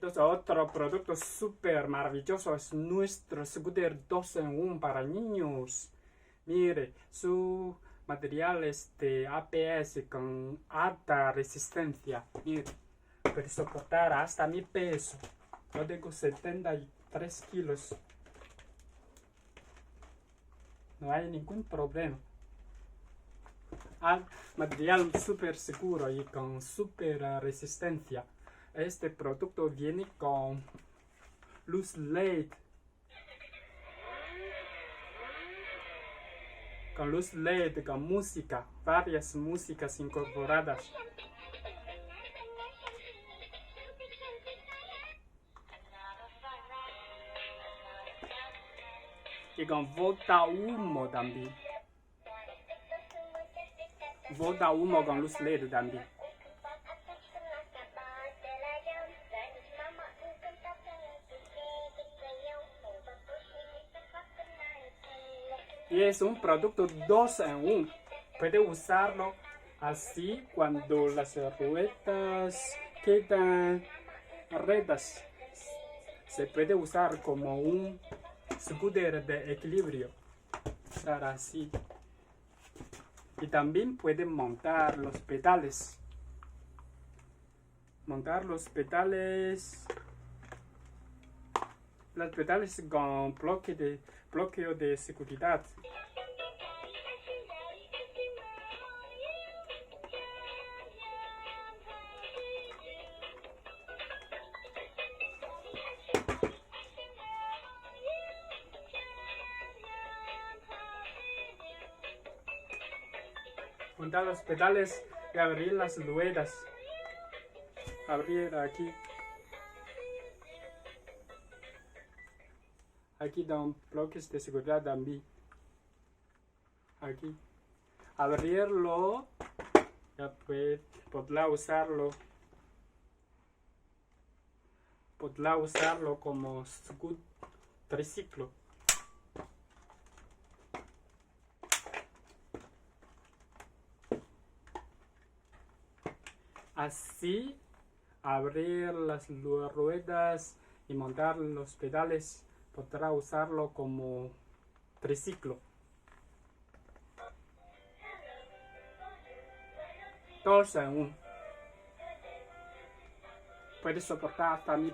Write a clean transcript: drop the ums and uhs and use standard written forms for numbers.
Entonces otro producto súper maravilloso es nuestro scooter 2 en 1 para niños. Mire, su material es de ABS con alta resistencia. Mire, puede soportar hasta mi peso. Yo tengo 73 kilos. No hay ningún problema. Material súper seguro y con súper resistencia. Este producto viene con luz LED. Con luz LED, con música, varias músicas incorporadas. Y con bota humo también. Bota humo con luz LED también. Y es un producto 2 en 1. Puede usarlo así cuando las ruedas quedan rectas. Se puede usar como un scooter de equilibrio. Usar así. Y también puede montar los pedales. Montar los pedales. Los pedales con bloqueo de seguridad. Montar los pedales y abrir las ruedas. Abrir aquí. Aquí dan bloques de seguridad también. Aquí. Abrirlo. Ya podrá usarlo. Podrá usarlo como triciclo. Así, abrir las ruedas y montar los pedales, podrá usarlo como triciclo. 2 en 1. Puede soportar hasta 1000